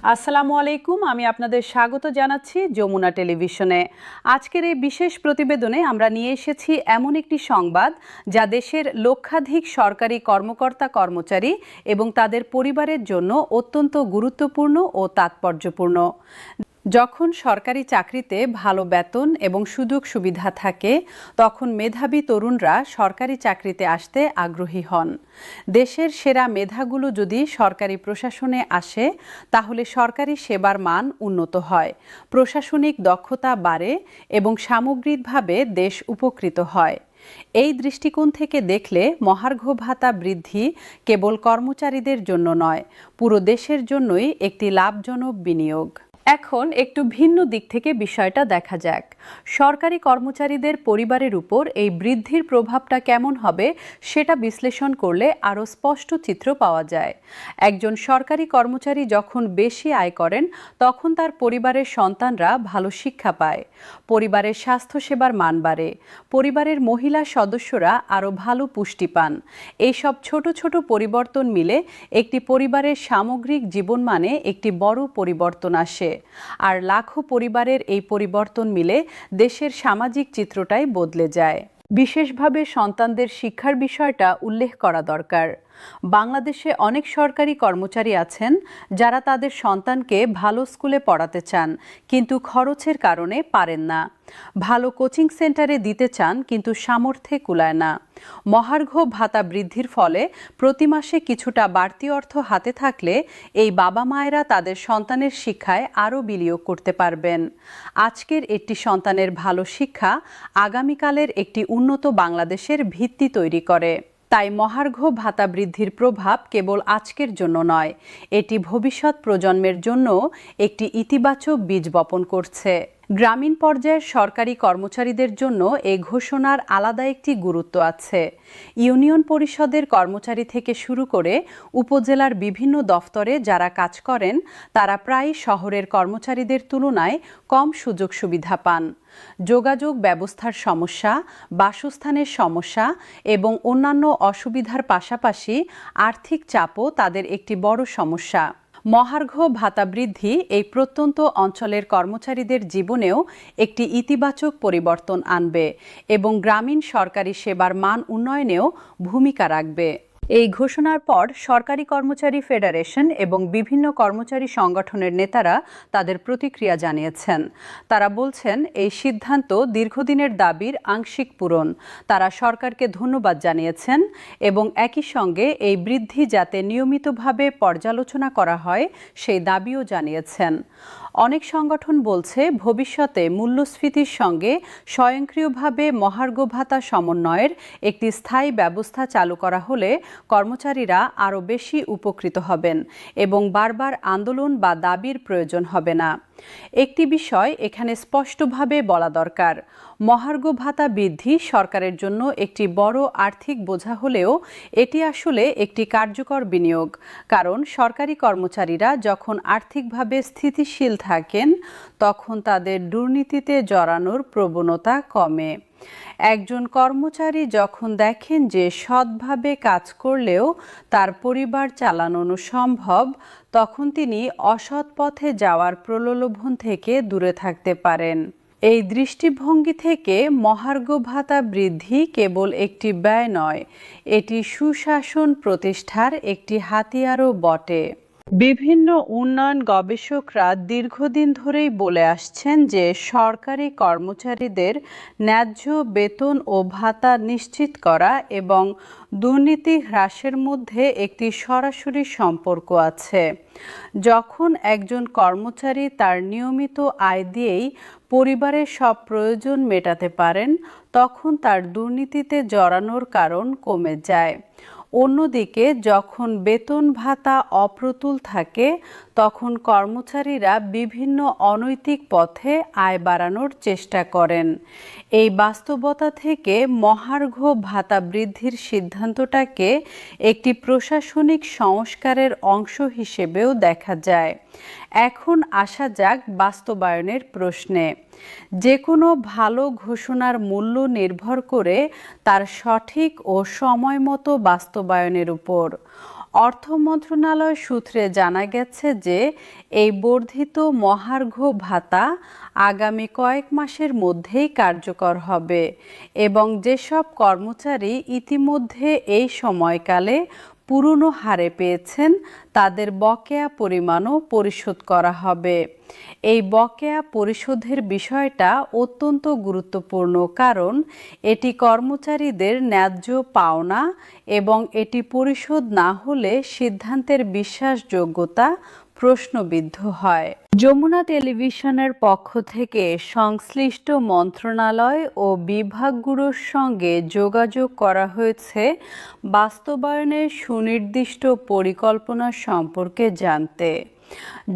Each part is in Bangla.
আসসালামু আলাইকুম, আমি আপনাদের স্বাগত জানাচ্ছি যমুনা টেলিভিশনে। আজকের এই বিশেষ প্রতিবেদনে আমরা নিয়ে এসেছি এমন একটি সংবাদ যা দেশের লক্ষাধিক সরকারি কর্মকর্তা কর্মচারী এবং তাদের পরিবারের জন্য অত্যন্ত গুরুত্বপূর্ণ ও তাৎপর্যপূর্ণ। যখন সরকারি চাকরিতে ভালো বেতন এবং সুযোগ সুবিধা থাকে, তখন মেধাবী তরুণরা সরকারি চাকরিতে আসতে আগ্রহী হন। দেশের সেরা মেধাগুলো যদি সরকারি প্রশাসনে আসে, তাহলে সরকারি সেবার মান উন্নত হয়, প্রশাসনিক দক্ষতা বাড়ে এবং সামগ্রিকভাবে দেশ উপকৃত হয়। এই দৃষ্টিকোণ থেকে দেখলে মহার্ঘ ভাতা বৃদ্ধি কেবল কর্মচারীদের জন্য নয়, পুরো দেশের জন্যই একটি লাভজনক বিনিয়োগ। এখন একটু ভিন্ন দিক থেকে বিষয়টা দেখা যাক। সরকারি কর্মচারীদের পরিবারের উপর এই বৃদ্ধির প্রভাবটা কেমন হবে সেটা বিশ্লেষণ করলে আরও স্পষ্ট চিত্র পাওয়া যায়। একজন সরকারি কর্মচারী যখন বেশি আয় করেন, তখন তার পরিবারের সন্তানরা ভালো শিক্ষা পায়, পরিবারের স্বাস্থ্যসেবার মান বাড়ে, পরিবারের মহিলা সদস্যরা আরও ভালো পুষ্টি পান। এইসব ছোট ছোট পরিবর্তন মিলে একটি পরিবারের সামগ্রিক জীবনমানে একটি বড় পরিবর্তন আসে। আর লাখো পরিবারের এই পরিবর্তন মিলে দেশের সামাজিক চিত্রটাই বদলে যায়। বিশেষভাবে সন্তানদের শিক্ষার বিষয়টা উল্লেখ করা দরকার। বাংলাদেশে অনেক সরকারি কর্মচারী আছেন যারা তাদের সন্তানকে ভালো স্কুলে পড়াতে চান, কিন্তু খরচের কারণে পারেন না। ভালো কোচিং সেন্টারে দিতে চান, কিন্তু সামর্থ্যে কুলায় না। মহার্ঘ ভাতা বৃদ্ধির ফলে প্রতি মাসে কিছুটা বাড়তি অর্থ হাতে থাকলে এই বাবা মায়েরা তাদের সন্তানের শিক্ষায় আরও বিনিয়োগ করতে পারবেন। আজকের একটি সন্তানের ভালো শিক্ষা আগামীকালের একটি উন্নত বাংলাদেশের ভিত্তি তৈরি করে। তাই মহার্ঘ ভাতা বৃদ্ধির প্রভাব কেবল আজকের জন্য নয়, এটি ভবিষ্যৎ প্রজন্মের জন্য একটি ইতিবাচক বীজ বপন করছে। গ্রামীণ পর্যায়ের সরকারি কর্মচারীদের জন্য এই ঘোষণার আলাদা একটি গুরুত্ব আছে। ইউনিয়ন পরিষদের কর্মচারী থেকে শুরু করে উপজেলার বিভিন্ন দফতরে যারা কাজ করেন, তারা প্রায় শহরের কর্মচারীদের তুলনায় কম সুযোগ সুবিধা পান। যোগাযোগ ব্যবস্থার সমস্যা, বাসস্থানের সমস্যা এবং অন্যান্য অসুবিধার পাশাপাশি আর্থিক চাপও তাদের একটি বড় সমস্যা। মহার্ঘ ভাতা বৃদ্ধি এই প্রত্যন্ত অঞ্চলের কর্মচারীদের জীবনেও একটি ইতিবাচক পরিবর্তন আনবে এবং গ্রামীণ সরকারি সেবার মান উন্নয়নেও ভূমিকা রাখবে। এই ঘোষণার পর সরকারি কর্মচারী ফেডারেশন এবং বিভিন্ন কর্মচারী সংগঠনের নেতারা তাদের প্রতিক্রিয়া জানিয়েছেন। তারা বলছেন, এই সিদ্ধান্ত দীর্ঘদিনের দাবির আংশিক পূরণ। তারা সরকারকে ধন্যবাদ জানিয়েছেন এবং একই সঙ্গে এই বৃদ্ধি যাতে নিয়মিতভাবে পর্যালোচনা করা হয় সেই দাবিও জানিয়েছেন। অনেক সংগঠন বলছে, ভবিষ্যতে মূল্যস্ফীতির সঙ্গে স্বয়ংক্রিয়ভাবে মহার্ঘ ভাতা সমন্বয়ের একটি স্থায়ী ব্যবস্থা চালু করা হলে কর্মচারীরা আরও বেশি উপকৃত হবেন এবং বারবার আন্দোলন বা দাবির প্রয়োজন হবে না। একটি বিষয় এখানে স্পষ্টভাবে বলা দরকার, মহার্ঘ ভাতা বৃদ্ধি সরকারের জন্য একটি বড় আর্থিক বোঝা হলেও এটি আসলে একটি কার্যকর বিনিয়োগ। কারণ সরকারি কর্মচারীরা যখন আর্থিকভাবে স্থিতিশীল থাকেন, তখন তাদের দুর্নীতিতে জড়ানোর প্রবণতা কমে। একজন কর্মচারী যখন দেখেন যে সৎভাবে কাজ করলেও তার পরিবার চালানো সম্ভব, তখন তিনি অসৎ পথে যাওয়ার প্রলোভন থেকে দূরে থাকতে পারেন। এই দৃষ্টিভঙ্গি থেকে মহার্ঘ ভাতা বৃদ্ধি কেবল একটি ব্যয় নয়, এটি সুশাসন প্রতিষ্ঠার একটি হাতিয়ারও বটে। বিভিন্ন উন্নয়ন গবেষকরা দীর্ঘদিন ধরেই বলে আসছেন যে সরকারি কর্মচারীদের ন্যায্য বেতন ও ভাতা নিশ্চিত করা এবং দুর্নীতি হ্রাসের মধ্যে একটি সরাসরি সম্পর্ক আছে। যখন একজন কর্মচারী তার নিয়মিত আয় দিয়েই পরিবারের সব প্রয়োজন মেটাতে পারেন, তখন তার দুর্নীতিতে জড়ানোর কারণ কমে যায়। অন্যদিকে যখন বেতন ভাতা অপ্রতুল থাকে, তখন কর্মচারীরা বিভিন্ন অনৈতিক পথে আয় বাড়ানোর চেষ্টা করেন। এই বাস্তবতা থেকে মহার্ঘ ভাতা বৃদ্ধির সিদ্ধান্তটাকে একটি প্রশাসনিক সংস্কারের অংশ হিসেবেও দেখা যায়। এখন আসা যাক বাস্তবায়নের প্রশ্নে। যে কোনো ভালো ঘোষণার মূল্য নির্ভর করে তার সঠিক ও সময়মতো বাস্তবায়নের উপর। অর্থ মন্ত্রণালয় সূত্রে জানা গেছে যে এই বর্ধিত মহার্ঘ ভাতা আগামী কয়েক মাসের মধ্যেই কার্যকর হবে এবং যেসব কর্মচারী ইতিমধ্যে এই সময়কালে পুরনো হারে পেয়েছেন তাদের বকেয়া পরিমাণও পরিশোধ করা হবে। এই বকেয়া পরিশোধের বিষয়টা অত্যন্ত গুরুত্বপূর্ণ, কারণ এটি কর্মচারীদের ন্যায্য পাওনা এবং এটি পরিশোধ না হলে সিদ্ধান্তের বিশ্বাসযোগ্যতা প্রশ্নবিদ্ধ হয়। যমুনা টেলিভিশনের পক্ষ থেকে সংশ্লিষ্ট মন্ত্রণালয় ও বিভাগগুলোর সঙ্গে যোগাযোগ করা হয়েছে বাস্তবায়নের সুনির্দিষ্ট পরিকল্পনা সম্পর্কে জানতে।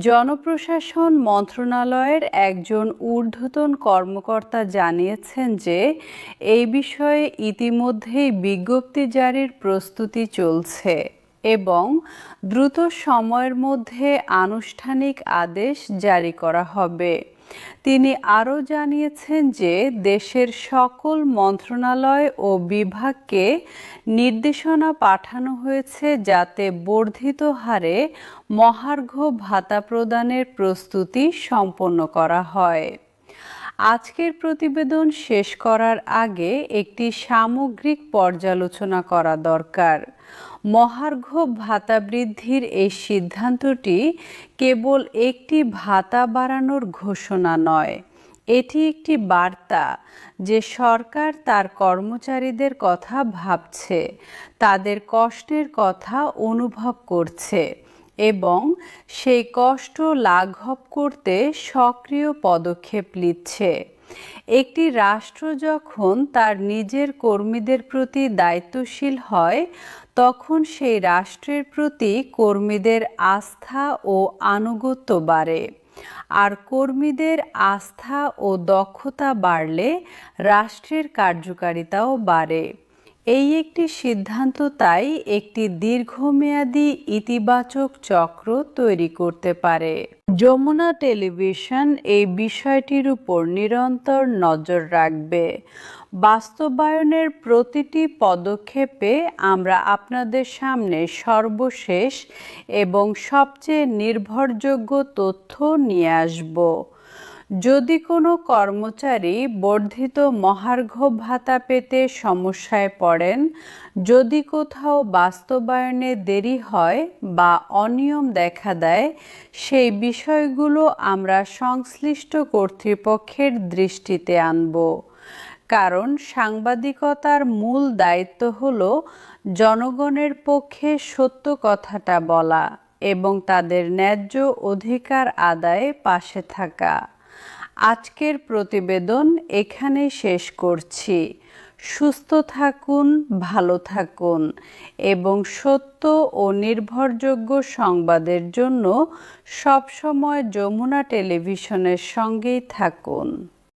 জনপ্রশাসন মন্ত্রণালয়ের একজন ঊর্ধ্বতন কর্মকর্তা জানিয়েছেন যে এই বিষয়ে ইতিমধ্যেই বিজ্ঞপ্তি জারির প্রস্তুতি চলছে এবং দ্রুত সময়ের মধ্যে আনুষ্ঠানিক আদেশ জারি করা হবে। তিনি আরও জানিয়েছেন যে দেশের সকল মন্ত্রণালয় ও বিভাগকে নির্দেশনা পাঠানো হয়েছে যাতে বর্ধিত হারে মহার্ঘ ভাতা প্রদানের প্রস্তুতি সম্পন্ন করা হয়। আজকের প্রতিবেদন শেষ করার আগে একটি সামগ্রিক পর্যালোচনা করা দরকার। মহার্ঘ ভাতা বৃদ্ধির এই সিদ্ধান্তটি কেবল একটি ভাতা বাড়ানোর ঘোষণা নয়, এটি একটি বার্তা যে সরকার তার কর্মচারীদের কথা ভাবছে, তাদের কষ্টের কথা অনুভব করছে এবং সেই কষ্ট লাঘব করতে সক্রিয় পদক্ষেপ নিচ্ছে। একটি রাষ্ট্র যখন তার নিজের কর্মীদের প্রতি দায়িত্বশীল হয় তখন সেই রাষ্ট্রের প্রতি কর্মীদের আস্থা ও আনুগত্য বাড়ে, আর কর্মীদের আস্থা ও দক্ষতা বাড়লে রাষ্ট্রের কার্যকারিতাও বাড়ে। এই একটি সিদ্ধান্ত তাই একটি দীর্ঘমেয়াদী ইতিবাচক চক্র তৈরি করতে পারে। যমুনা টেলিভিশন এই বিষয়টির উপর নিরন্তর নজর রাখবে। বাস্তবায়নের প্রতিটি পদক্ষেপে আমরা আপনাদের সামনে সর্বশেষ এবং সবচেয়ে নির্ভরযোগ্য তথ্য নিয়ে আসব। যদি কোনো কর্মচারী বর্ধিত মহার্ঘ ভাতা পেতে সমস্যায় পড়েন, যদি কোথাও বাস্তবায়নে দেরি হয় বা অনিয়ম দেখা দেয়, সেই বিষয়গুলো আমরা সংশ্লিষ্ট কর্তৃপক্ষের দৃষ্টিতে আনব। কারণ সাংবাদিকতার মূল দায়িত্ব হলো জনগণের পক্ষে সত্য কথাটা বলা এবং তাদের ন্যায্য অধিকার আদায়ে পাশে থাকা। আজকের প্রতিবেদন এখানেই শেষ করছি। সুস্থ থাকুন, ভালো থাকুন এবং সত্য ও নির্ভরযোগ্য সংবাদের জন্য সবসময় যমুনা টেলিভিশনের সঙ্গেই থাকুন।